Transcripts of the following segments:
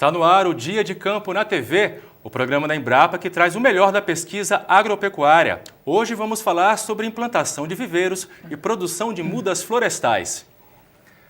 Está no ar o Dia de Campo na TV, o programa da Embrapa que traz o melhor da pesquisa agropecuária. Hoje vamos falar sobre implantação de viveiros e produção de mudas florestais.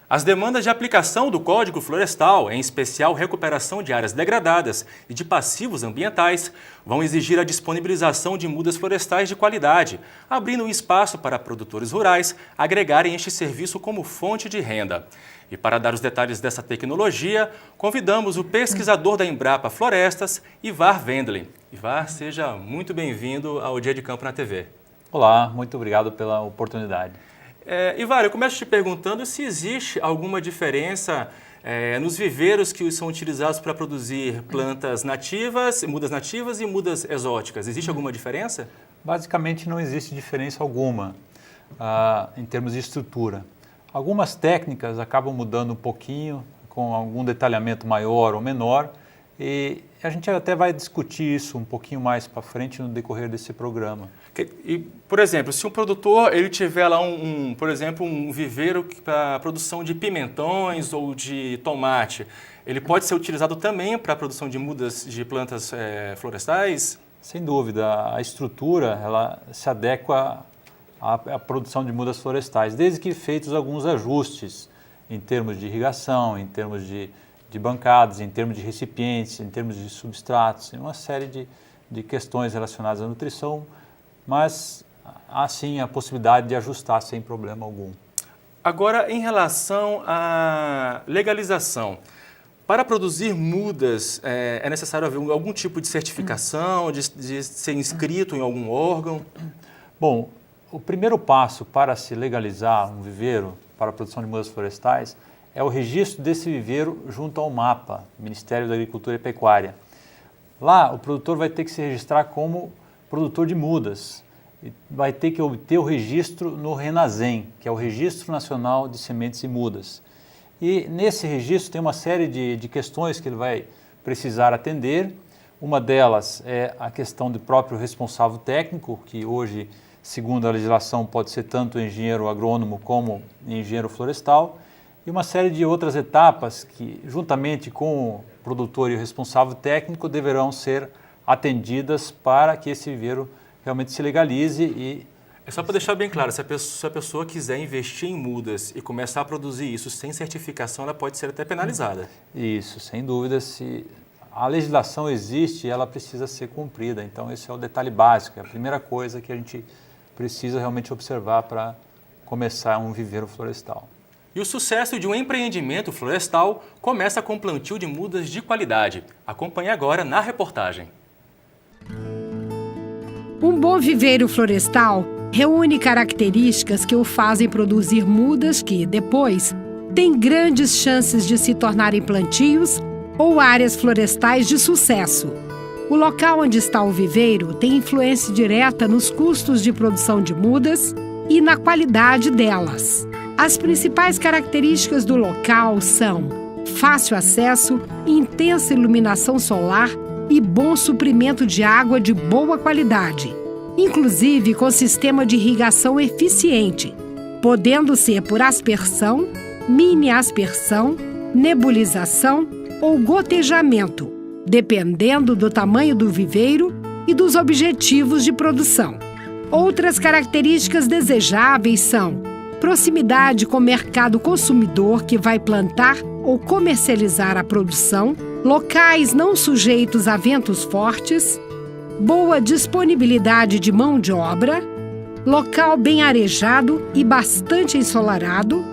As demandas de aplicação do Código Florestal, em especial recuperação de áreas degradadas e de passivos ambientais, vão exigir a disponibilização de mudas florestais de qualidade, abrindo um espaço para produtores rurais agregarem este serviço como fonte de renda. E para dar os detalhes dessa tecnologia, convidamos o pesquisador da Embrapa Florestas, Ivar Wendling. Ivar, seja muito bem-vindo ao Dia de Campo na TV. Olá, muito obrigado pela oportunidade. Ivar, eu começo te perguntando se existe alguma diferença nos viveiros que são utilizados para produzir plantas nativas, mudas nativas e mudas exóticas. Existe alguma diferença? Basicamente não existe diferença alguma em termos de estrutura. Algumas técnicas acabam mudando um pouquinho, com algum detalhamento maior ou menor, e a gente até vai discutir isso um pouquinho mais para frente no decorrer desse programa. E, por exemplo, se um produtor ele tiver lá por exemplo, um viveiro para produção de pimentões ou de tomate, ele pode ser utilizado também para a produção de mudas de plantas florestais? Sem dúvida, a estrutura ela se adequa à produção de mudas florestais, desde que feitos alguns ajustes em termos de irrigação, em termos de bancadas, em termos de recipientes, em termos de substratos, uma série de questões relacionadas à nutrição, mas há sim a possibilidade de ajustar sem problema algum. Agora, em relação à legalização, para produzir mudas é necessário haver algum tipo de certificação, de ser inscrito em algum órgão? Bom, o primeiro passo para se legalizar um viveiro para a produção de mudas florestais é o registro desse viveiro junto ao MAPA, Ministério da Agricultura e Pecuária. Lá, o produtor vai ter que se registrar como produtor de mudas. E vai ter que obter o registro no RENASEM, que é o Registro Nacional de Sementes e Mudas. E nesse registro tem uma série de questões que ele vai precisar atender. Uma delas é a questão do próprio responsável técnico, que hoje, segundo a legislação, pode ser tanto engenheiro agrônomo como engenheiro florestal. E uma série de outras etapas que, juntamente com o produtor e o responsável técnico, deverão ser atendidas para que esse viveiro realmente se legalize. E é só para deixar bem claro, se a pessoa quiser investir em mudas e começar a produzir isso sem certificação, ela pode ser até penalizada. Isso, sem dúvida. Se a legislação existe, ela precisa ser cumprida. Então, esse é o detalhe básico, é a primeira coisa que a gente precisa realmente observar para começar um viveiro florestal. E o sucesso de um empreendimento florestal começa com o plantio de mudas de qualidade. Acompanhe agora na reportagem. Um bom viveiro florestal reúne características que o fazem produzir mudas que, depois, têm grandes chances de se tornarem plantios ou áreas florestais de sucesso. O local onde está o viveiro tem influência direta nos custos de produção de mudas e na qualidade delas. As principais características do local são fácil acesso, intensa iluminação solar e bom suprimento de água de boa qualidade, inclusive com sistema de irrigação eficiente, podendo ser por aspersão, mini aspersão, nebulização ou gotejamento, dependendo do tamanho do viveiro e dos objetivos de produção. Outras características desejáveis são proximidade com o mercado consumidor que vai plantar ou comercializar a produção, locais não sujeitos a ventos fortes, boa disponibilidade de mão de obra, local bem arejado e bastante ensolarado,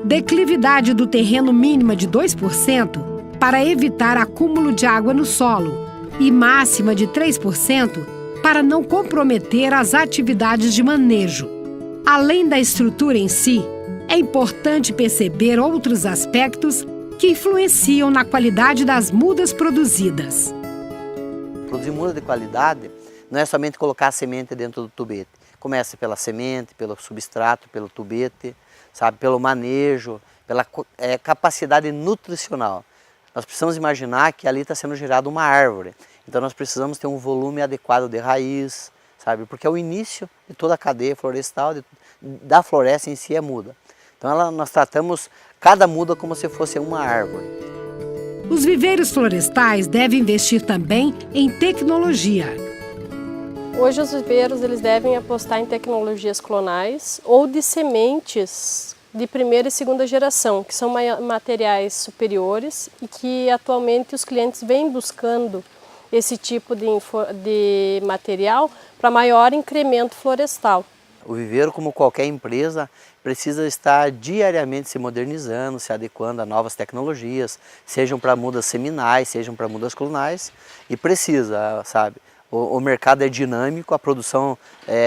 declividade do terreno mínima de 2% para evitar acúmulo de água no solo e máxima de 3% para não comprometer as atividades de manejo. Além da estrutura em si, é importante perceber outros aspectos que influenciam na qualidade das mudas produzidas. Produzir muda de qualidade não é somente colocar a semente dentro do tubete. Começa pela semente, pelo substrato, pelo tubete, sabe, pelo manejo, pela capacidade nutricional. Nós precisamos imaginar que ali está sendo gerada uma árvore. Então nós precisamos ter um volume adequado de raiz, sabe? Porque é o início de toda a cadeia florestal, da floresta em si é muda. Então nós tratamos cada muda como se fosse uma árvore. Os viveiros florestais devem investir também em tecnologia. Hoje os viveiros eles devem apostar em tecnologias clonais ou de sementes de primeira e segunda geração, que são materiais superiores e que atualmente os clientes vêm buscando esse tipo de material para maior incremento florestal. O viveiro, como qualquer empresa, precisa estar diariamente se modernizando, se adequando a novas tecnologias, sejam para mudas seminais, sejam para mudas clonais, e precisa, sabe? O mercado é dinâmico, a produção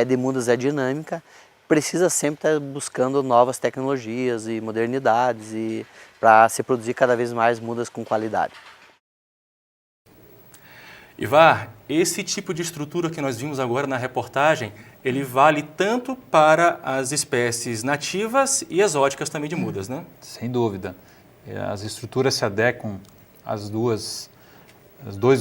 de mudas é dinâmica, precisa sempre estar buscando novas tecnologias e modernidades e para se produzir cada vez mais mudas com qualidade. Ivar, esse tipo de estrutura que nós vimos agora na reportagem, ele vale tanto para as espécies nativas e exóticas também de mudas, né? Sem dúvida. As estruturas se adequam aos dois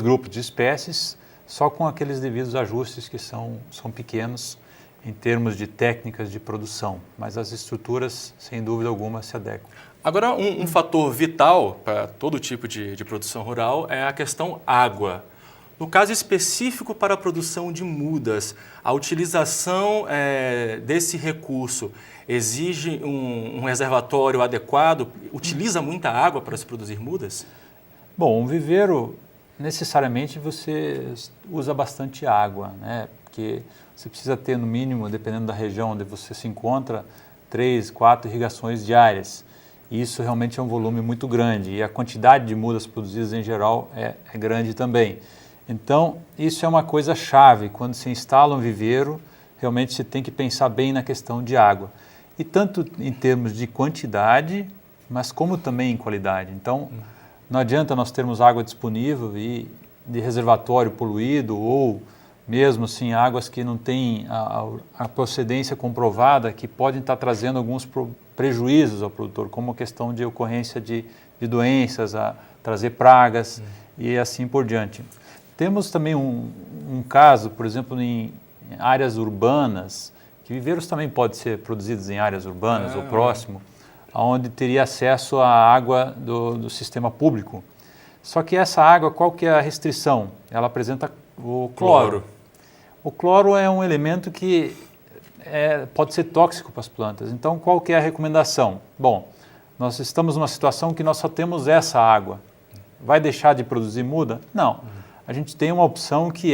grupos de espécies, só com aqueles devidos ajustes que são pequenos em termos de técnicas de produção, mas as estruturas, sem dúvida alguma, se adequam. Agora, um fator vital para todo tipo de produção rural é a questão água. No caso específico para a produção de mudas, a utilização desse recurso exige um reservatório adequado? Utiliza muita água para se produzir mudas? Bom, um viveiro, necessariamente você usa bastante água, né? Porque você precisa ter, no mínimo, dependendo da região onde você se encontra, 3, 4 irrigações diárias. E isso realmente é um volume muito grande e a quantidade de mudas produzidas em geral é grande também. Então, isso é uma coisa chave. Quando se instala um viveiro, realmente se tem que pensar bem na questão de água. E tanto em termos de quantidade, mas como também em qualidade. Então, não adianta nós termos água disponível e de reservatório poluído ou mesmo assim águas que não têm a procedência comprovada, que podem estar trazendo alguns prejuízos ao produtor, como a questão de ocorrência de doenças, a trazer pragas e assim por diante. Temos também um caso, por exemplo, em áreas urbanas, que viveiros também podem ser produzidos em áreas urbanas ou próximo, onde teria acesso à água do sistema público. Só que essa água, qual que é a restrição? Ela apresenta o cloro. O cloro é um elemento que pode ser tóxico para as plantas. Então, qual que é a recomendação? Bom, nós estamos numa situação que nós só temos essa água. Vai deixar de produzir muda? Não. A gente tem uma opção que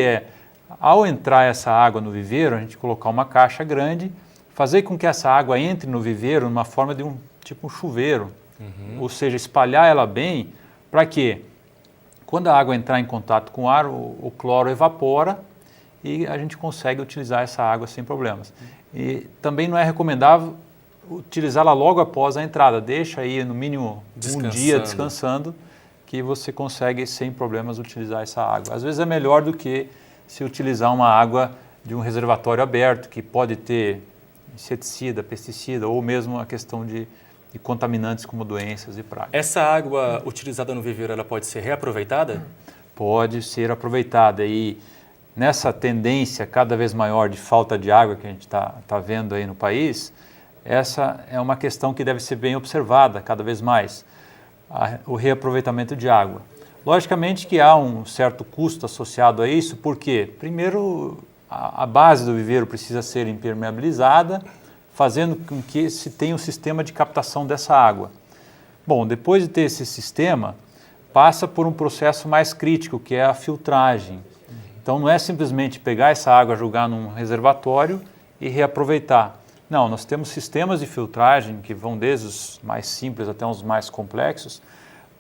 ao entrar essa água no viveiro, a gente colocar uma caixa grande, fazer com que essa água entre no viveiro numa forma de um chuveiro, ou seja, espalhar ela bem, para que quando a água entrar em contato com o ar, o cloro evapora e a gente consegue utilizar essa água sem problemas. E também não é recomendável utilizá-la logo após a entrada, deixa aí no mínimo um dia descansando, que você consegue sem problemas utilizar essa água. Às vezes é melhor do que se utilizar uma água de um reservatório aberto, que pode ter inseticida, pesticida ou mesmo a questão de contaminantes como doenças e pragas. Essa água utilizada no viveiro, ela pode ser reaproveitada? Pode ser aproveitada e nessa tendência cada vez maior de falta de água que a gente está vendo aí no país, essa é uma questão que deve ser bem observada cada vez mais, o reaproveitamento de água. Logicamente que há um certo custo associado a isso, porque primeiro a base do viveiro precisa ser impermeabilizada, fazendo com que se tenha um sistema de captação dessa água. Bom, depois de ter esse sistema, passa por um processo mais crítico, que é a filtragem. Então não é simplesmente pegar essa água, jogar num reservatório e reaproveitar. Não, nós temos sistemas de filtragem que vão desde os mais simples até os mais complexos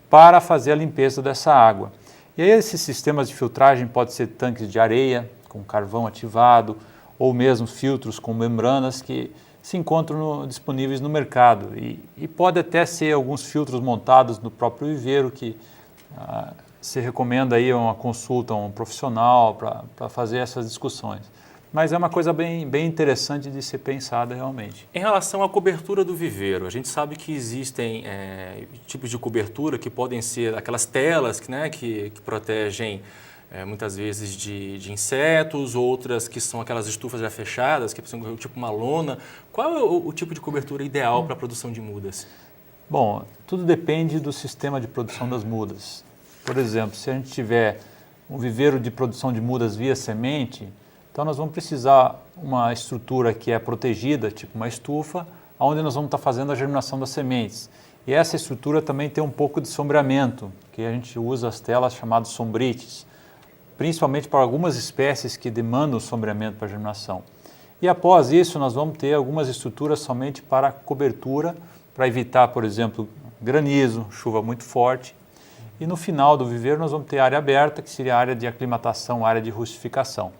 para fazer a limpeza dessa água. E aí esses sistemas de filtragem podem ser tanques de areia com carvão ativado ou mesmo filtros com membranas que se encontram disponíveis no mercado. E pode até ser alguns filtros montados no próprio viveiro que se recomenda aí uma consulta a um profissional para fazer essas discussões. Mas é uma coisa bem interessante de ser pensada realmente. Em relação à cobertura do viveiro, a gente sabe que existem tipos de cobertura que podem ser aquelas telas que protegem muitas vezes de insetos, outras que são aquelas estufas já fechadas, que são tipo uma lona. Qual é o tipo de cobertura ideal para a produção de mudas? Bom, tudo depende do sistema de produção das mudas. Por exemplo, se a gente tiver um viveiro de produção de mudas via semente, então nós vamos precisar uma estrutura que é protegida, tipo uma estufa, onde nós vamos estar fazendo a germinação das sementes. E essa estrutura também tem um pouco de sombreamento, que a gente usa as telas chamadas sombrites, principalmente para algumas espécies que demandam sombreamento para germinação. E após isso, nós vamos ter algumas estruturas somente para cobertura, para evitar, por exemplo, granizo, chuva muito forte. E no final do viveiro nós vamos ter área aberta, que seria a área de aclimatação, área de rustificação.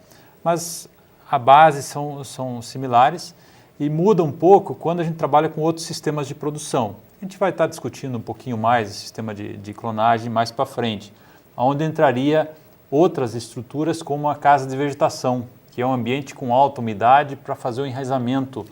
Mas a base são similares e muda um pouco quando a gente trabalha com outros sistemas de produção. A gente vai estar discutindo um pouquinho mais esse sistema de clonagem mais para frente, onde entraria outras estruturas como a casa de vegetação, que é um ambiente com alta umidade para fazer o enraizamento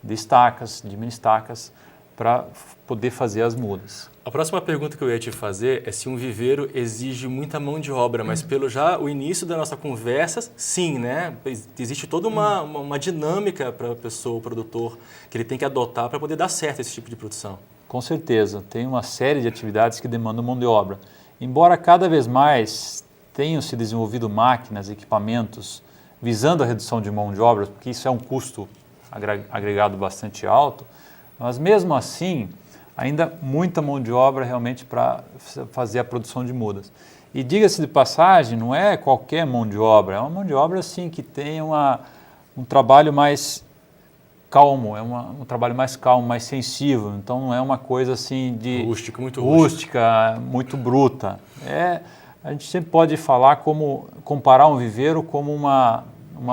de estacas, de mini estacas, para poder fazer as mudas. A próxima pergunta que eu ia te fazer é se um viveiro exige muita mão de obra, mas pelo já o início da nossa conversa, sim, né? Existe toda uma dinâmica para a pessoa, o produtor, que ele tem que adotar para poder dar certo esse tipo de produção. Com certeza, tem uma série de atividades que demandam mão de obra. Embora cada vez mais tenham se desenvolvido máquinas, equipamentos, visando a redução de mão de obra, porque isso é um custo agregado bastante alto, mas mesmo assim, ainda muita mão de obra realmente para fazer a produção de mudas. E diga-se de passagem, não é qualquer mão de obra, é uma mão de obra assim, que tem um trabalho mais calmo, um trabalho mais calmo, mais sensível, então não é uma coisa assim de rústica, muito bruta. A gente sempre pode falar comparar um viveiro como uma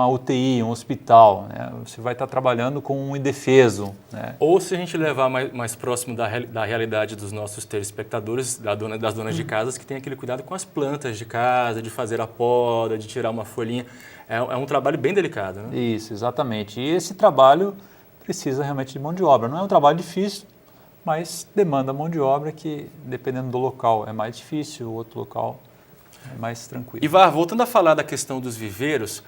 UTI, um hospital, né? Você vai estar trabalhando com um indefeso, né? Ou se a gente levar mais próximo da realidade dos nossos telespectadores, das donas de casas, que tem aquele cuidado com as plantas de casa, de fazer a poda, de tirar uma folhinha. É um trabalho bem delicado, né? Isso, exatamente. E esse trabalho precisa realmente de mão de obra. Não é um trabalho difícil, mas demanda mão de obra que, dependendo do local, é mais difícil, o outro local é mais tranquilo. Ivar, voltando a falar da questão dos viveiros,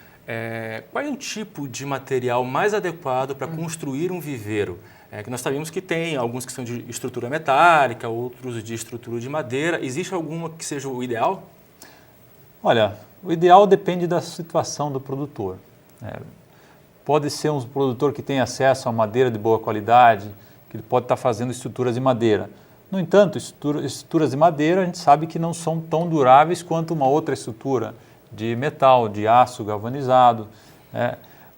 qual é o tipo de material mais adequado para construir um viveiro? Que nós sabemos que tem alguns que são de estrutura metálica, outros de estrutura de madeira. Existe alguma que seja o ideal? Olha, o ideal depende da situação do produtor. Pode ser um produtor que tem acesso a madeira de boa qualidade, que ele pode estar fazendo estruturas de madeira. No entanto, estruturas de madeira a gente sabe que não são tão duráveis quanto uma outra estrutura de metal, de aço galvanizado,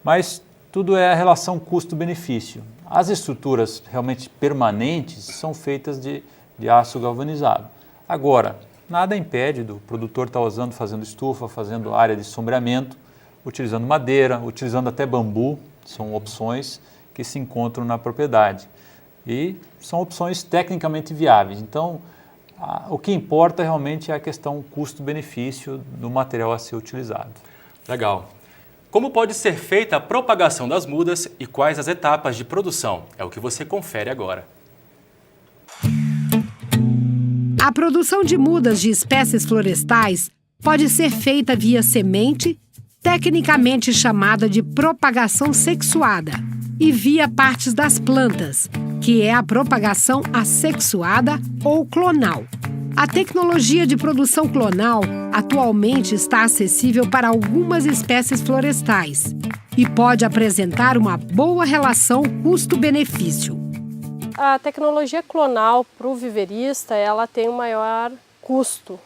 mas tudo é a relação custo-benefício. As estruturas realmente permanentes são feitas de aço galvanizado. Agora, nada impede do produtor estar fazendo estufa, fazendo área de sombreamento, utilizando madeira, utilizando até bambu, são opções que se encontram na propriedade. E são opções tecnicamente viáveis. Então, o que importa realmente é a questão custo-benefício do material a ser utilizado. Legal. Como pode ser feita a propagação das mudas e quais as etapas de produção? É o que você confere agora. A produção de mudas de espécies florestais pode ser feita via semente, tecnicamente chamada de propagação sexuada, e via partes das plantas, que é a propagação assexuada ou clonal. A tecnologia de produção clonal atualmente está acessível para algumas espécies florestais e pode apresentar uma boa relação custo-benefício. A tecnologia clonal para o viverista, ela tem um maior custo.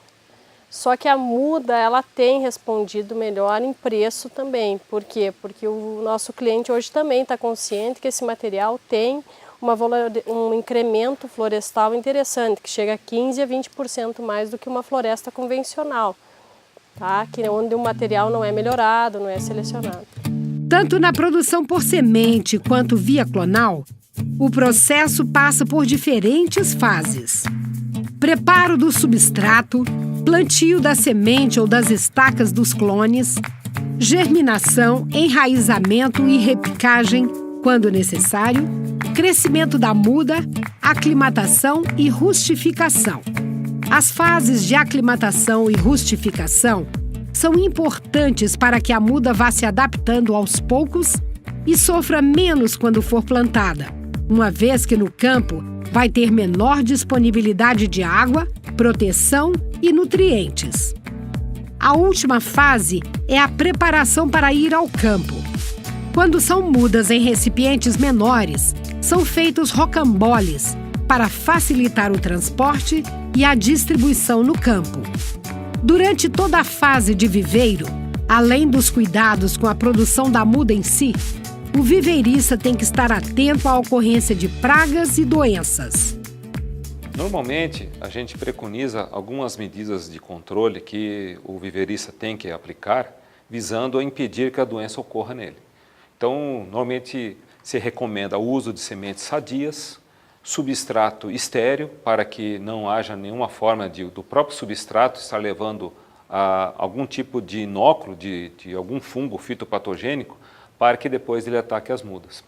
Só que a muda, ela tem respondido melhor em preço também. Por quê? Porque o nosso cliente hoje também está consciente que esse material tem um incremento florestal interessante, que chega a 15% a 20% mais do que uma floresta convencional, tá? Onde o material não é melhorado, não é selecionado. Tanto na produção por semente quanto via clonal, o processo passa por diferentes fases. Preparo do substrato, plantio da semente ou das estacas dos clones, germinação, enraizamento e repicagem, quando necessário, crescimento da muda, aclimatação e rustificação. As fases de aclimatação e rustificação são importantes para que a muda vá se adaptando aos poucos e sofra menos quando for plantada, uma vez que no campo vai ter menor disponibilidade de água proteção e nutrientes. A última fase é a preparação para ir ao campo. Quando são mudas em recipientes menores, são feitos rocamboles para facilitar o transporte e a distribuição no campo. Durante toda a fase de viveiro, além dos cuidados com a produção da muda em si, o viveirista tem que estar atento à ocorrência de pragas e doenças. Normalmente, a gente preconiza algumas medidas de controle que o viveirista tem que aplicar, visando a impedir que a doença ocorra nele. Então, normalmente se recomenda o uso de sementes sadias, substrato estéril, para que não haja nenhuma forma do próprio substrato estar levando a algum tipo de inóculo, de algum fungo fitopatogênico, para que depois ele ataque as mudas.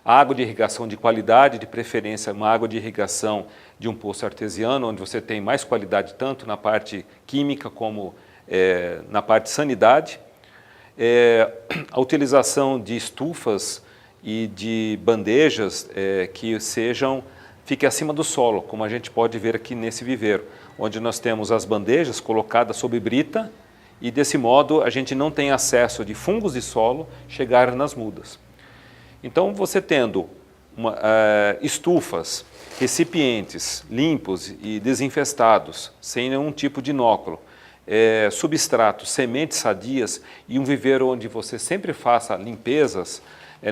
A água de irrigação de qualidade, de preferência uma água de irrigação de um poço artesiano, onde você tem mais qualidade tanto na parte química como na parte de sanidade. A utilização de estufas e de bandejas que fiquem acima do solo, como a gente pode ver aqui nesse viveiro, onde nós temos as bandejas colocadas sob brita e desse modo a gente não tem acesso de fungos de solo chegar nas mudas. Então você tendo estufas, recipientes limpos e desinfestados, sem nenhum tipo de inóculo, substratos, sementes sadias e um viveiro onde você sempre faça limpezas,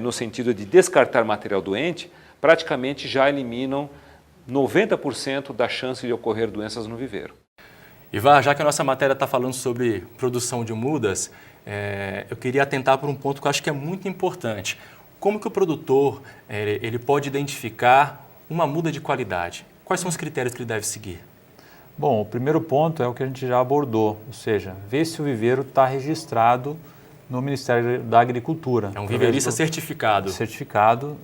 no sentido de descartar material doente, praticamente já eliminam 90% da chance de ocorrer doenças no viveiro. Ivar, já que a nossa matéria está falando sobre produção de mudas, eu queria atentar para um ponto que eu acho que é muito importante. Como que o produtor ele pode identificar uma muda de qualidade? Quais são os critérios que ele deve seguir? Bom, o primeiro ponto é o que a gente já abordou, ou seja, ver se o viveiro está registrado no Ministério da Agricultura. É um viveirista certificado. Certificado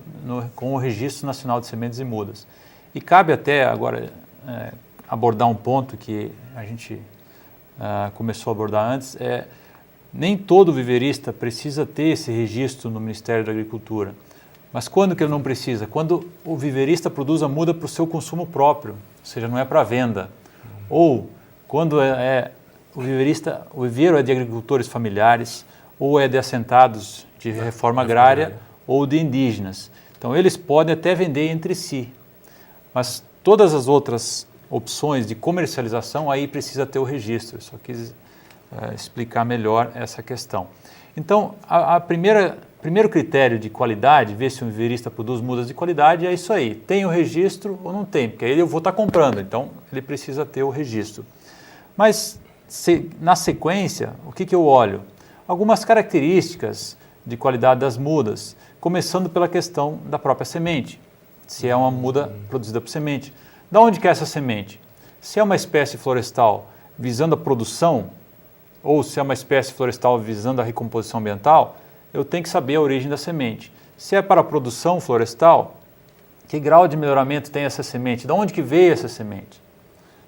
com o Registro Nacional de Sementes e Mudas. E cabe até agora abordar um ponto que a gente começou a abordar antes, nem todo viveirista precisa ter esse registro no Ministério da Agricultura. Mas quando que ele não precisa? Quando o viveirista produz a muda para o seu consumo próprio, ou seja, não é para venda. Ou quando o viveiro é de agricultores familiares, ou é de assentados de reforma agrária, ou de indígenas. Então eles podem até vender entre si. Mas todas as outras opções de comercialização, aí precisa ter o registro. Eu só quis explicar melhor essa questão. Então, primeiro critério de qualidade, ver se um viveirista produz mudas de qualidade, é isso aí. Tem o registro ou não tem? Porque aí eu vou estar comprando, então ele precisa ter o registro. Mas, na sequência, o que eu olho? Algumas características de qualidade das mudas, começando pela questão da própria semente. Se é uma muda produzida por semente. Da onde que é essa semente? Se é uma espécie florestal visando a produção, ou se é uma espécie florestal visando a recomposição ambiental, eu tenho que saber a origem da semente. Se é para a produção florestal, que grau de melhoramento tem essa semente? Da onde que veio essa semente?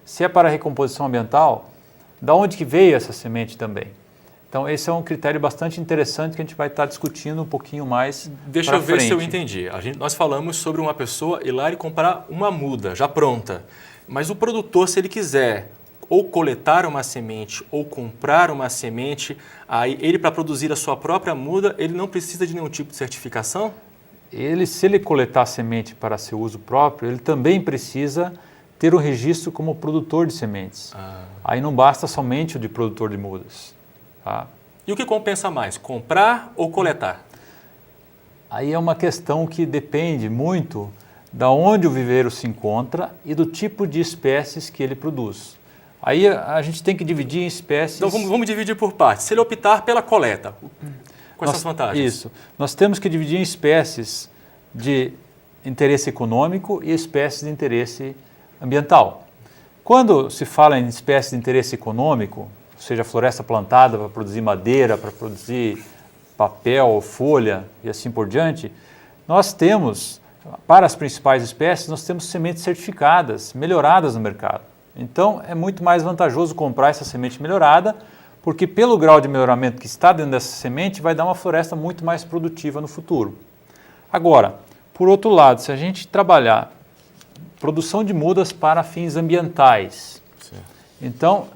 Se é para a recomposição ambiental, da onde que veio essa semente também? Então, esse é um critério bastante interessante que a gente vai estar discutindo um pouquinho mais para frente. Deixa eu ver se eu entendi. Nós falamos sobre uma pessoa ir lá e comprar uma muda já pronta. Mas o produtor, se ele quiser ou coletar uma semente ou comprar uma semente, aí ele, para produzir a sua própria muda, ele não precisa de nenhum tipo de certificação? Se ele coletar semente para seu uso próprio, ele também precisa ter um registro como produtor de sementes. Aí não basta somente o de produtor de mudas. Tá? E o que compensa mais, comprar ou coletar? Aí é uma questão que depende muito de onde o viveiro se encontra e do tipo de espécies que ele produz. Aí a gente tem que dividir em espécies... Então vamos dividir por partes. Se ele optar pela coleta, quais são as vantagens? Isso. Nós temos que dividir em espécies de interesse econômico e espécies de interesse ambiental. Quando se fala em espécies de interesse econômico, ou seja, floresta plantada para produzir madeira, para produzir papel, folha e assim por diante, nós temos, para as principais espécies, nós temos sementes certificadas, melhoradas no mercado. Então, é muito mais vantajoso comprar essa semente melhorada, porque pelo grau de melhoramento que está dentro dessa semente, vai dar uma floresta muito mais produtiva no futuro. Agora, por outro lado, se a gente trabalhar produção de mudas para fins ambientais, Sim. Então,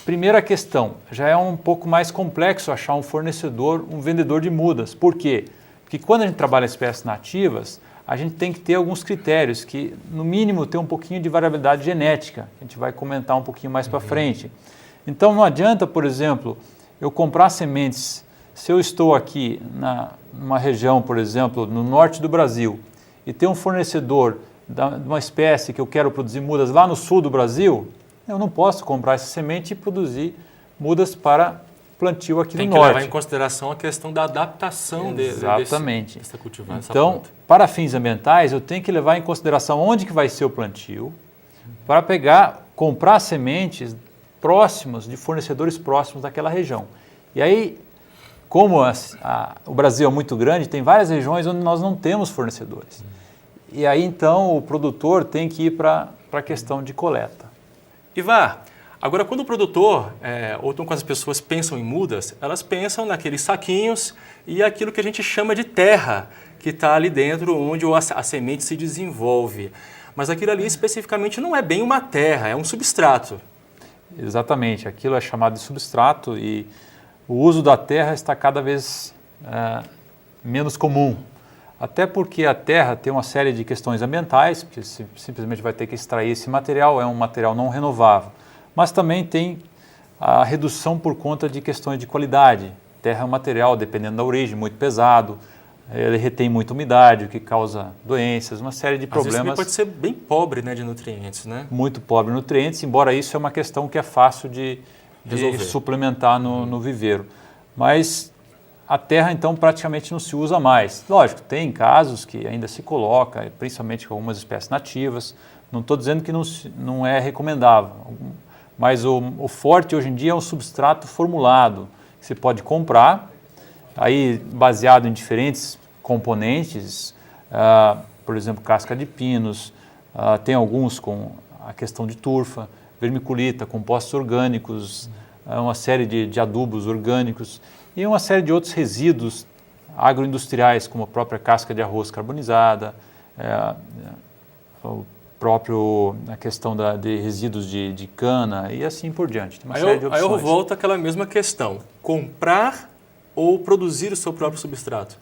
primeira questão, já é um pouco mais complexo achar um fornecedor, um vendedor de mudas. Por quê? Porque quando a gente trabalha espécies nativas, a gente tem que ter alguns critérios que, no mínimo, tem um pouquinho de variabilidade genética. A gente vai comentar um pouquinho mais para frente. Então, não adianta, por exemplo, eu comprar sementes. Se eu estou aqui numa região, por exemplo, no norte do Brasil, e tem um fornecedor de uma espécie que eu quero produzir mudas lá no sul do Brasil, eu não posso comprar essa semente e produzir mudas para plantio aqui no norte. Tem que levar em consideração a questão da adaptação dessa cultivar. Então, para fins ambientais, eu tenho que levar em consideração onde que vai ser o plantio, para comprar sementes próximas, de fornecedores próximos daquela região. E aí, como o Brasil é muito grande, tem várias regiões onde nós não temos fornecedores. E aí, então, o produtor tem que ir para a questão de coleta. Ivar, agora quando o produtor, ou então quando as pessoas pensam em mudas, elas pensam naqueles saquinhos e aquilo que a gente chama de terra, que está ali dentro onde a semente se desenvolve. Mas aquilo ali especificamente não é bem uma terra, é um substrato. Exatamente, aquilo é chamado de substrato e o uso da terra está cada vez menos comum. Até porque a terra tem uma série de questões ambientais, porque simplesmente vai ter que extrair esse material, é um material não renovável. Mas também tem a redução por conta de questões de qualidade. Terra é um material, dependendo da origem, muito pesado, ele retém muita umidade, o que causa doenças, uma série de problemas. Às vezes pode ser bem pobre, né, de nutrientes, né? Muito pobre em nutrientes, embora isso é uma questão que é fácil de suplementar no viveiro. Mas a terra, então, praticamente não se usa mais. Lógico, tem casos que ainda se coloca, principalmente com algumas espécies nativas. Não estou dizendo que não é recomendável, mas o forte hoje em dia é um substrato formulado, que você pode comprar, aí baseado em diferentes componentes, por exemplo, casca de pinos, tem alguns com a questão de turfa, vermiculita, compostos orgânicos, uma série de adubos orgânicos e uma série de outros resíduos agroindustriais, como a própria casca de arroz carbonizada, a questão de resíduos de cana e assim por diante. Tem uma série de opções. Aí eu volto àquela mesma questão, comprar ou produzir o seu próprio substrato?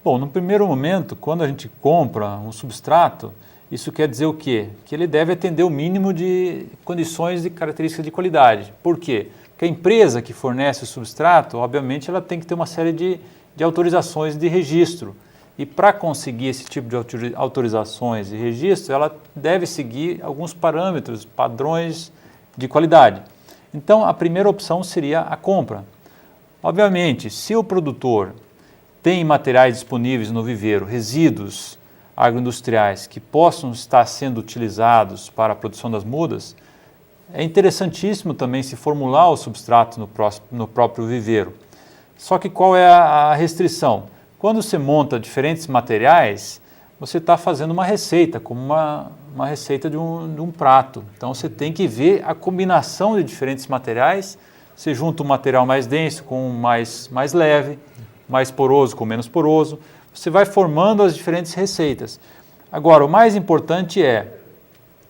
Bom, no primeiro momento, quando a gente compra um substrato, isso quer dizer o quê? Que ele deve atender o mínimo de condições de características de qualidade. Por quê? Porque a empresa que fornece o substrato, obviamente, ela tem que ter uma série de autorizações de registro. E para conseguir esse tipo de autorizações e registro, ela deve seguir alguns parâmetros, padrões de qualidade. Então, a primeira opção seria a compra. Obviamente, se o produtor tem materiais disponíveis no viveiro, resíduos agroindustriais que possam estar sendo utilizados para a produção das mudas, é interessantíssimo também se formular o substrato no próprio viveiro. Só que qual é a restrição? Quando você monta diferentes materiais, você está fazendo uma receita, como uma receita de um prato. Então você tem que ver a combinação de diferentes materiais. Você junta um material mais denso com um mais leve, mais poroso com menos poroso. Você vai formando as diferentes receitas. Agora, o mais importante é,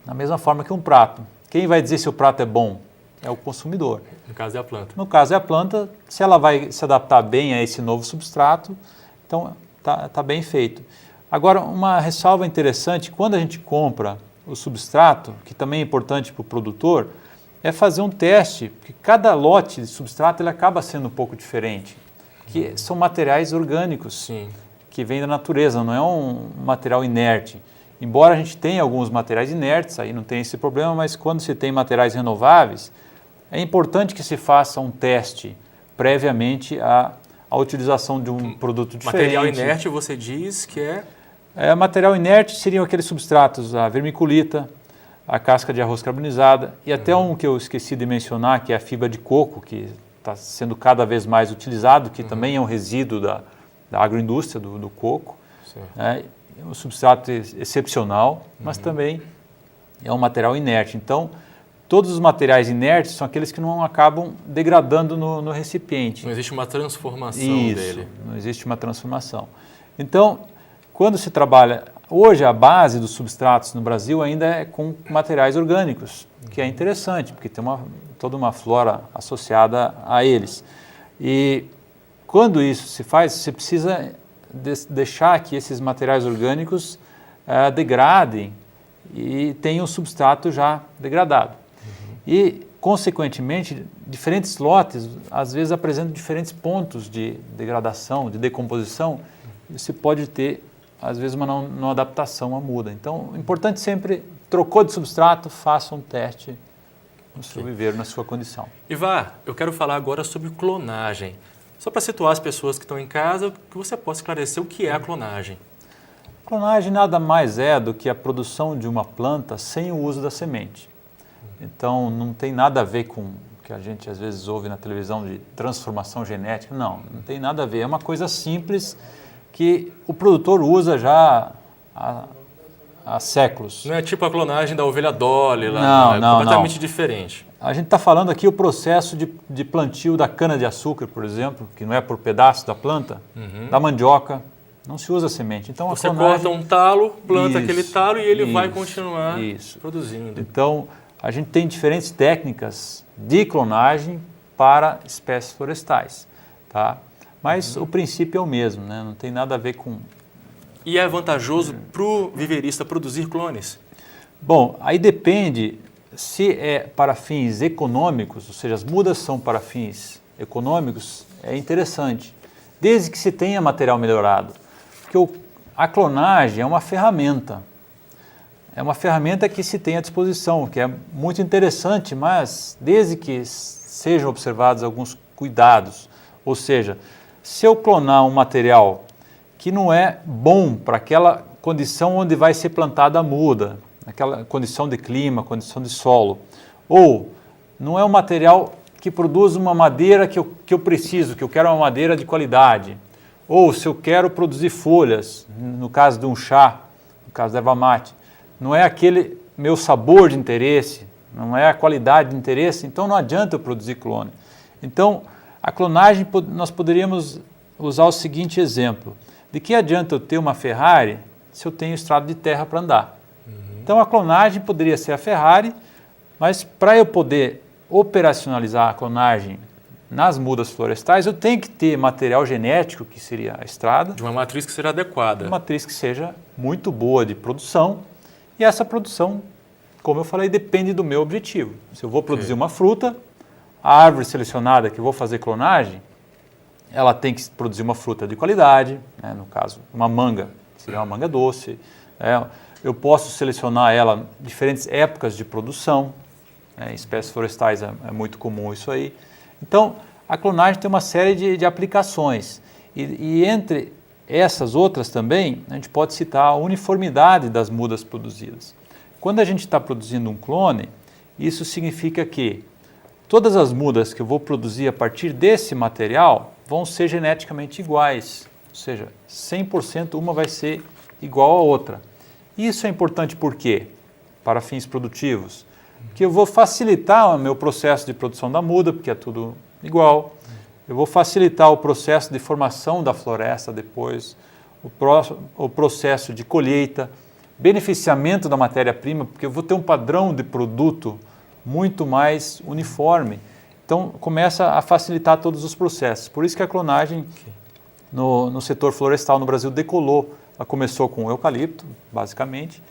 da mesma forma que um prato, quem vai dizer se o prato é bom? É o consumidor. No caso é a planta. No caso é a planta, se ela vai se adaptar bem a esse novo substrato, então tá bem feito. Agora, uma ressalva interessante, quando a gente compra o substrato, que também é importante para o produtor, é fazer um teste, porque cada lote de substrato ele acaba sendo um pouco diferente, que são materiais orgânicos. Sim. Que vêm da natureza, não é um material inerte. Embora a gente tenha alguns materiais inertes, aí não tem esse problema, mas quando se tem materiais renováveis, é importante que se faça um teste previamente à utilização de um produto diferente. Material inerte você diz que é? Material inerte seriam aqueles substratos, a vermiculita, a casca de arroz carbonizada e até um que eu esqueci de mencionar, que é a fibra de coco, que está sendo cada vez mais utilizado, que também é um resíduo da agroindústria do coco. É um substrato excepcional, mas também é um material inerte. Então, todos os materiais inertes são aqueles que não acabam degradando no recipiente. Não existe uma transformação Isso, dele. Não existe uma transformação. Então, quando se trabalha Hoje a base dos substratos no Brasil ainda é com materiais orgânicos, que é interessante, porque tem toda uma flora associada a eles. E quando isso se faz, você precisa deixar que esses materiais orgânicos degradem e tenham o substrato já degradado. E, consequentemente, diferentes lotes, às vezes, apresentam diferentes pontos de degradação, de decomposição, e você pode ter, às vezes, uma não adaptação à muda. Então, o importante sempre, trocou de substrato, faça um teste no seu viveiro, na sua condição. Ivar, eu quero falar agora sobre clonagem. Só para situar as pessoas que estão em casa, que você possa esclarecer o que é a clonagem. Clonagem nada mais é do que a produção de uma planta sem o uso da semente. Então, não tem nada a ver com o que a gente às vezes ouve na televisão de transformação genética. Não tem nada a ver. É uma coisa simples que o produtor usa já há séculos. Não é tipo a clonagem da ovelha Dolly lá, Não, é não, completamente não. diferente. A gente está falando aqui o processo de plantio da cana-de-açúcar, por exemplo, que não é por pedaço da planta, da mandioca, não se usa semente. Então, Você a clonagem... corta um talo, planta Isso, aquele talo e ele vai isso, continuar isso. produzindo. Então, a gente tem diferentes técnicas de clonagem para espécies florestais, tá? Mas o princípio é o mesmo, né? Não tem nada a ver com... E é vantajoso para o viverista produzir clones? Bom, aí depende se é para fins econômicos, ou seja, as mudas são para fins econômicos, é interessante, desde que se tenha material melhorado. Porque a clonagem é uma ferramenta. É uma ferramenta que se tem à disposição, que é muito interessante, mas desde que sejam observados alguns cuidados. Ou seja, se eu clonar um material que não é bom para aquela condição onde vai ser plantada a muda, aquela condição de clima, condição de solo, ou não é um material que produz uma madeira que eu preciso, que eu quero uma madeira de qualidade, ou se eu quero produzir folhas, no caso de um chá, no caso da erva mate, não é aquele meu sabor de interesse, não é a qualidade de interesse, então não adianta eu produzir clone. Então, a clonagem, nós poderíamos usar o seguinte exemplo: de que adianta eu ter uma Ferrari se eu tenho estrada de terra para andar? Então, a clonagem poderia ser a Ferrari, mas para eu poder operacionalizar a clonagem nas mudas florestais, eu tenho que ter material genético, que seria a estrada. De uma matriz que seja adequada. Uma matriz que seja muito boa de produção. E essa produção, como eu falei, depende do meu objetivo. Se eu vou produzir uma fruta, a árvore selecionada que eu vou fazer clonagem, ela tem que produzir uma fruta de qualidade, né? No caso, uma manga, seria uma manga doce. Eu posso selecionar ela em diferentes épocas de produção. Em espécies florestais é muito comum isso aí. Então, a clonagem tem uma série de aplicações. E entre essas outras também, a gente pode citar a uniformidade das mudas produzidas. Quando a gente está produzindo um clone, isso significa que todas as mudas que eu vou produzir a partir desse material vão ser geneticamente iguais. Ou seja, 100% uma vai ser igual à outra. Isso é importante por quê? Para fins produtivos. Porque eu vou facilitar o meu processo de produção da muda, porque é tudo igual. Eu vou facilitar o processo de formação da floresta depois, o processo de colheita, beneficiamento da matéria-prima, porque eu vou ter um padrão de produto muito mais uniforme. Então, começa a facilitar todos os processos. Por isso que a clonagem no setor florestal no Brasil decolou. Ela começou com o eucalipto, basicamente,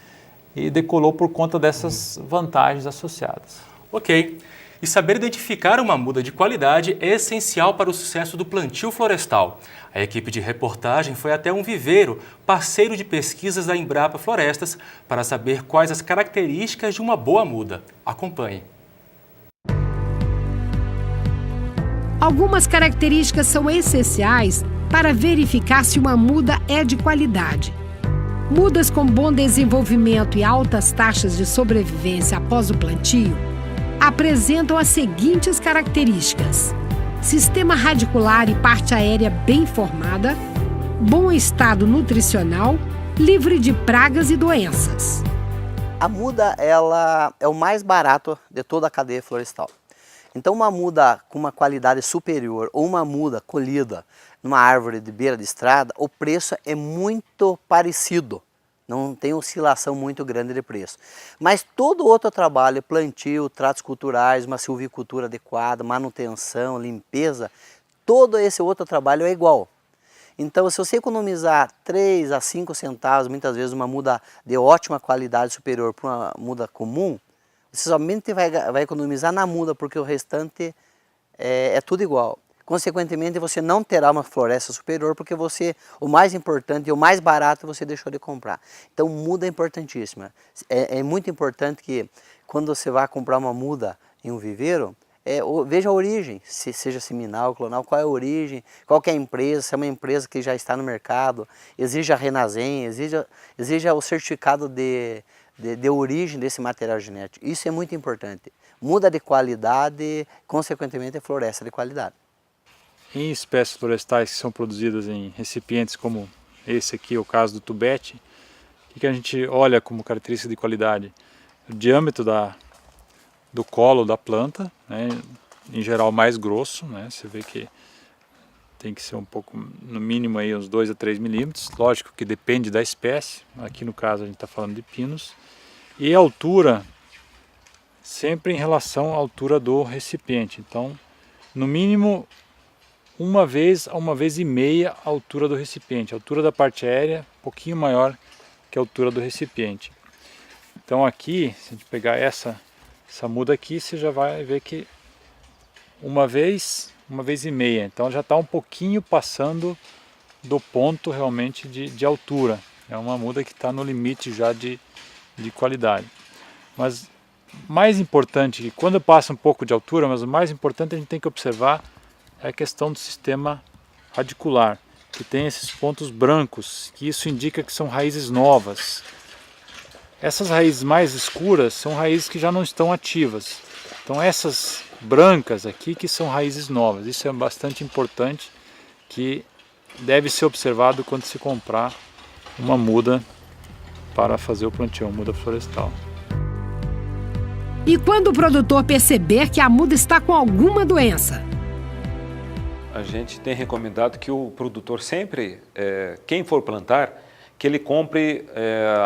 e decolou por conta dessas vantagens associadas. Ok. E saber identificar uma muda de qualidade é essencial para o sucesso do plantio florestal. A equipe de reportagem foi até um viveiro, parceiro de pesquisas da Embrapa Florestas, para saber quais as características de uma boa muda. Acompanhe. Algumas características são essenciais para verificar se uma muda é de qualidade. Mudas com bom desenvolvimento e altas taxas de sobrevivência após o plantio apresentam as seguintes características: sistema radicular e parte aérea bem formada, bom estado nutricional, livre de pragas e doenças. A muda, ela é o mais barato de toda a cadeia florestal. Então, uma muda com uma qualidade superior ou uma muda colhida numa árvore de beira de estrada, o preço é muito parecido, não tem oscilação muito grande de preço. Mas todo outro trabalho, plantio, tratos culturais, uma silvicultura adequada, manutenção, limpeza, todo esse outro trabalho é igual. Então, se você economizar 3 a 5 centavos, muitas vezes uma muda de ótima qualidade superior para uma muda comum, você somente vai economizar na muda, porque o restante é tudo igual. Consequentemente, você não terá uma floresta superior, porque o mais importante e o mais barato você deixou de comprar. Então, muda é importantíssima. É muito importante que, quando você vai comprar uma muda em um viveiro, veja a origem, seja seminal, clonal, qual é a origem, qual que é a empresa, se é uma empresa que já está no mercado, exija a Renasem, exija o certificado de origem desse material genético. Isso é muito importante. Muda de qualidade, consequentemente é floresta de qualidade. Em espécies florestais que são produzidas em recipientes como esse aqui, o caso do tubete, o que a gente olha como característica de qualidade? O diâmetro do colo da planta, né, em geral mais grosso, né, você vê que tem que ser um pouco, no mínimo aí uns 2 a 3 milímetros, lógico que depende da espécie, aqui no caso a gente está falando de pinos, e a altura, sempre em relação à altura do recipiente, então no mínimo uma vez a 1,5 vezes a altura do recipiente, a altura da parte aérea um pouquinho maior que a altura do recipiente. Então aqui, se a gente pegar essa muda aqui, você já vai ver que 1 vez, 1,5 vezes, então já está um pouquinho passando do ponto realmente de altura. É uma muda que está no limite já de qualidade. Mas mais importante, que quando passa um pouco de altura, mas o mais importante a gente tem que observar é a questão do sistema radicular, que tem esses pontos brancos, que isso indica que são raízes novas. Essas raízes mais escuras são raízes que já não estão ativas. Então essas brancas aqui que são raízes novas. Isso é bastante importante, que deve ser observado quando se comprar uma muda para fazer o plantio, uma muda florestal. E quando o produtor perceber que a muda está com alguma doença? A gente tem recomendado que o produtor sempre, quem for plantar, que ele compre,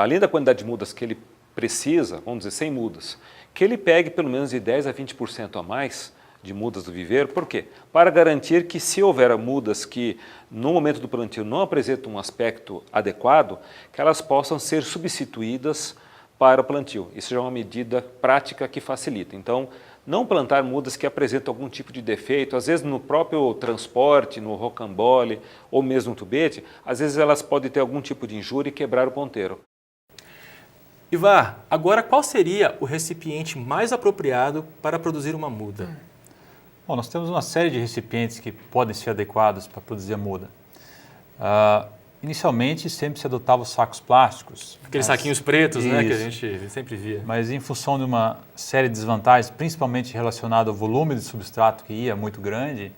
além da quantidade de mudas que ele precisa, vamos dizer 100 mudas, que ele pegue pelo menos de 10 a 20% a mais de mudas do viveiro. Por quê? Para garantir que, se houver mudas que no momento do plantio não apresentam um aspecto adequado, que elas possam ser substituídas para o plantio. Isso já é uma medida prática que facilita. Então, não plantar mudas que apresentam algum tipo de defeito, às vezes no próprio transporte, no rocambole ou mesmo no tubete, às vezes elas podem ter algum tipo de injúria e quebrar o ponteiro. Ivar, agora qual seria o recipiente mais apropriado para produzir uma muda? Bom, nós temos uma série de recipientes que podem ser adequados para produzir a muda. Inicialmente sempre se adotava os sacos plásticos. Aqueles saquinhos pretos, né, que a gente sempre via. Mas em função de uma série de desvantagens, principalmente relacionado ao volume de substrato que ia muito grande,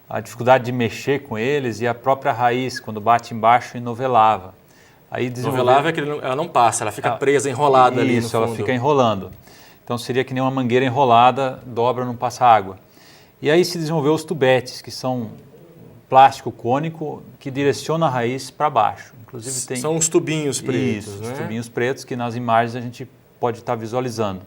a dificuldade de mexer com eles e a própria raiz, quando bate embaixo, enovelava. Novelava é que ela não passa, ela fica presa, enrolada ali no fundo. Isso, ela fica enrolando. Então seria que nem uma mangueira enrolada, dobra, não passa água. E aí se desenvolveu os tubetes, que são plástico cônico que direciona a raiz para baixo. Inclusive são os tubinhos pretos, isso, né? Os tubinhos pretos que nas imagens a gente pode estar visualizando.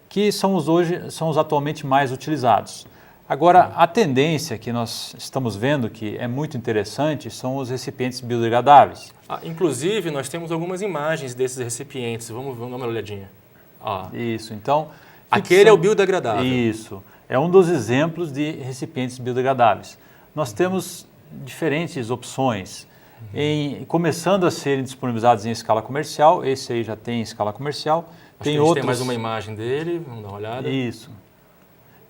Que são os atualmente mais utilizados. Agora, a tendência que nós estamos vendo, que é muito interessante, são os recipientes biodegradáveis. Inclusive, nós temos algumas imagens desses recipientes. Vamos dar uma olhadinha. Isso, então... Aquele é o biodegradável. Isso, é um dos exemplos de recipientes biodegradáveis. Nós temos diferentes opções, começando a serem disponibilizados em escala comercial. Esse aí já tem em escala comercial. Tem mais uma imagem dele, vamos dar uma olhada. Isso.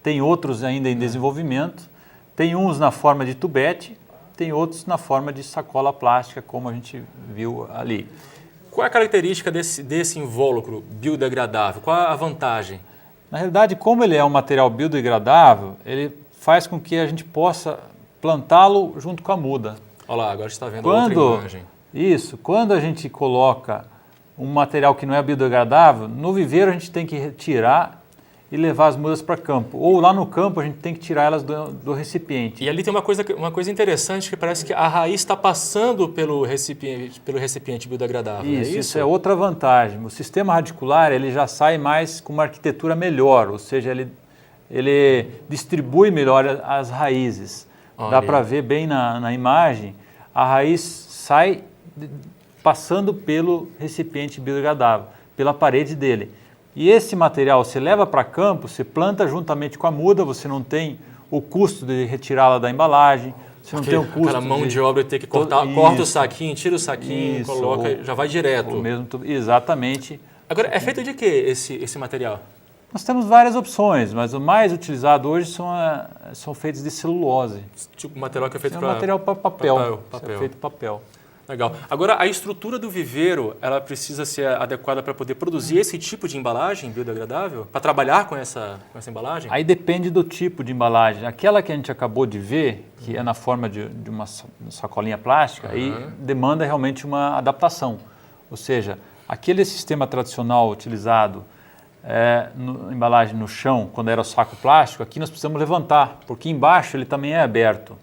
Tem outros ainda em desenvolvimento, tem uns na forma de tubete, tem outros na forma de sacola plástica, como a gente viu ali. Qual é a característica desse invólucro biodegradável? Qual a vantagem? Na realidade, como ele é um material biodegradável, ele faz com que a gente possa plantá-lo junto com a muda. Olha lá, agora você está vendo outra imagem. Isso, quando a gente coloca um material que não é biodegradável, no viveiro a gente tem que retirar e levar as mudas para campo. Ou lá no campo a gente tem que tirar elas do recipiente. E ali tem uma coisa interessante que parece que a raiz está passando pelo recipiente biodegradável. Isso é outra vantagem. O sistema radicular ele já sai mais com uma arquitetura melhor, ou seja, ele distribui melhor as raízes. Olha. Dá para ver bem na imagem, a raiz sai passando pelo recipiente biodegradável, pela parede dele. E esse material você leva para campo, você planta juntamente com a muda, você não tem o custo de retirá-la da embalagem, você não tem o custo aquela mão de obra ter que corta o saquinho, tira o saquinho, coloca, já vai direto. Exatamente. Agora, é feito de que esse material? Nós temos várias opções, mas o mais utilizado hoje são feitos de celulose. Tipo material que é feito para material para papel. Papel. É feito papel. Legal. Agora, a estrutura do viveiro, ela precisa ser adequada para poder produzir esse tipo de embalagem biodegradável? Para trabalhar com essa embalagem? Aí depende do tipo de embalagem. Aquela que a gente acabou de ver, que é na forma de uma sacolinha plástica, aí demanda realmente uma adaptação. Ou seja, aquele sistema tradicional utilizado na embalagem no chão, quando era o saco plástico, aqui nós precisamos levantar, porque embaixo ele também é aberto.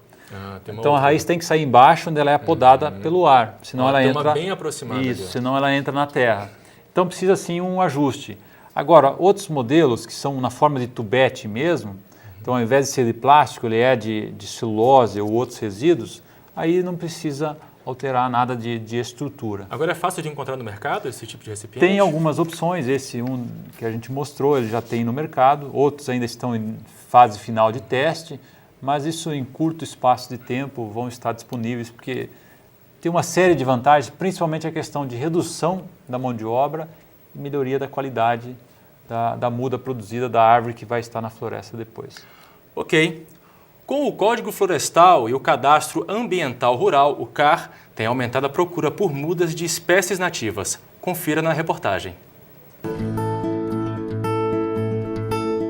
Então a raiz tem que sair embaixo, onde ela é podada pelo ar, senão ela entra bem aproximada. Isso, senão ela entra na terra. Então precisa sim um ajuste. Agora, outros modelos que são na forma de tubete mesmo, então ao invés de ser de plástico, ele é de celulose ou outros resíduos, aí não precisa alterar nada de estrutura. Agora é fácil de encontrar no mercado esse tipo de recipiente? Tem algumas opções, esse que a gente mostrou, ele já tem no mercado, outros ainda estão em fase final de teste, mas isso em curto espaço de tempo vão estar disponíveis, porque tem uma série de vantagens, principalmente a questão de redução da mão de obra e melhoria da qualidade da muda produzida da árvore que vai estar na floresta depois. Ok. Com o Código Florestal e o Cadastro Ambiental Rural, o CAR, tem aumentado a procura por mudas de espécies nativas. Confira na reportagem.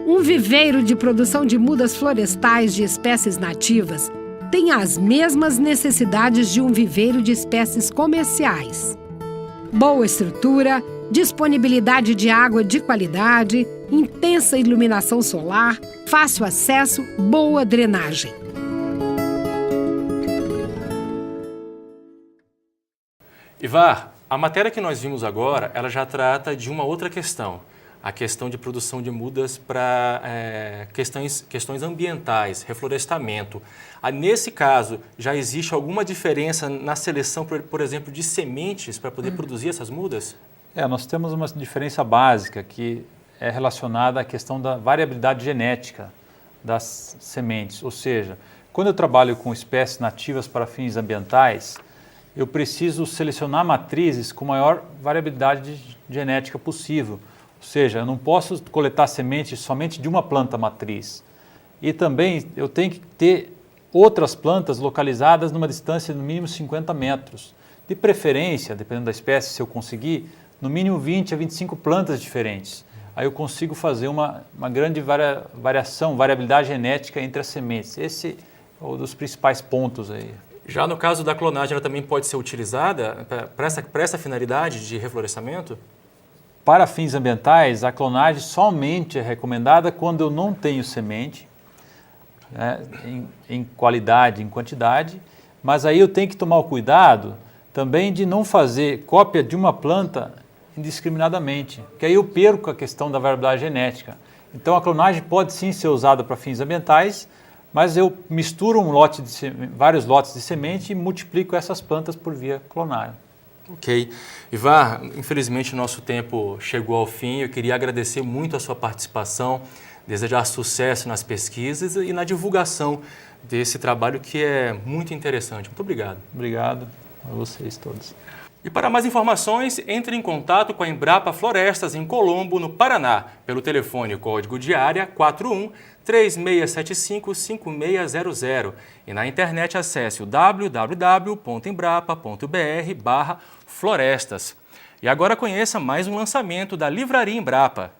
Um viveiro de produção de mudas florestais de espécies nativas tem as mesmas necessidades de um viveiro de espécies comerciais. Boa estrutura, disponibilidade de água de qualidade, intensa iluminação solar, fácil acesso, boa drenagem. Ivar, a matéria que nós vimos agora, ela já trata de uma outra questão. A questão de produção de mudas para questões ambientais, reflorestamento. Nesse caso, já existe alguma diferença na seleção, por exemplo, de sementes para poder produzir essas mudas? Nós temos uma diferença básica que é relacionada à questão da variabilidade genética das sementes. Ou seja, quando eu trabalho com espécies nativas para fins ambientais, eu preciso selecionar matrizes com maior variabilidade genética possível. Ou seja, eu não posso coletar sementes somente de uma planta matriz. E também eu tenho que ter outras plantas localizadas numa distância de no mínimo 50 metros. De preferência, dependendo da espécie, se eu conseguir, no mínimo 20 a 25 plantas diferentes. Aí eu consigo fazer uma grande variabilidade genética entre as sementes. Esse é um dos principais pontos aí. Já no caso da clonagem, ela também pode ser utilizada para essa finalidade de reflorestamento? Para fins ambientais, a clonagem somente é recomendada quando eu não tenho semente, né, em qualidade, em quantidade, mas aí eu tenho que tomar o cuidado também de não fazer cópia de uma planta indiscriminadamente, porque aí eu perco a questão da variabilidade genética. Então a clonagem pode sim ser usada para fins ambientais, mas eu misturo vários lotes de semente e multiplico essas plantas por via clonagem. Ok. Ivar, infelizmente o nosso tempo chegou ao fim. Eu queria agradecer muito a sua participação, desejar sucesso nas pesquisas e na divulgação desse trabalho que é muito interessante. Muito obrigado. Obrigado a vocês todos. E para mais informações, entre em contato com a Embrapa Florestas em Colombo, no Paraná, pelo telefone código de área 41 3675 5600 e na internet acesse o www.embrapa.br/florestas. E agora conheça mais um lançamento da Livraria Embrapa.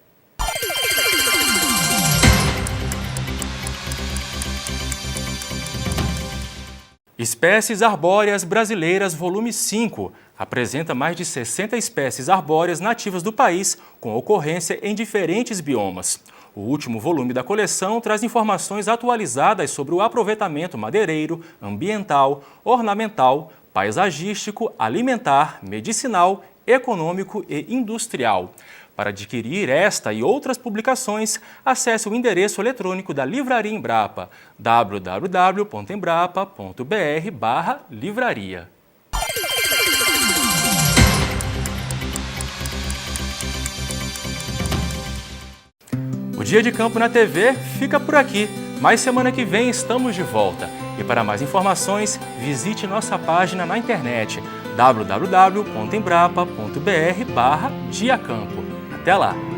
Espécies Arbóreas Brasileiras, volume 5, apresenta mais de 60 espécies arbóreas nativas do país, com ocorrência em diferentes biomas. O último volume da coleção traz informações atualizadas sobre o aproveitamento madeireiro, ambiental, ornamental, paisagístico, alimentar, medicinal, econômico e industrial. Para adquirir esta e outras publicações, acesse o endereço eletrônico da Livraria Embrapa, www.embrapa.br/livraria. O Dia de Campo na TV fica por aqui, mas semana que vem estamos de volta. E para mais informações, visite nossa página na internet www.embrapa.br/diacampo. Até lá!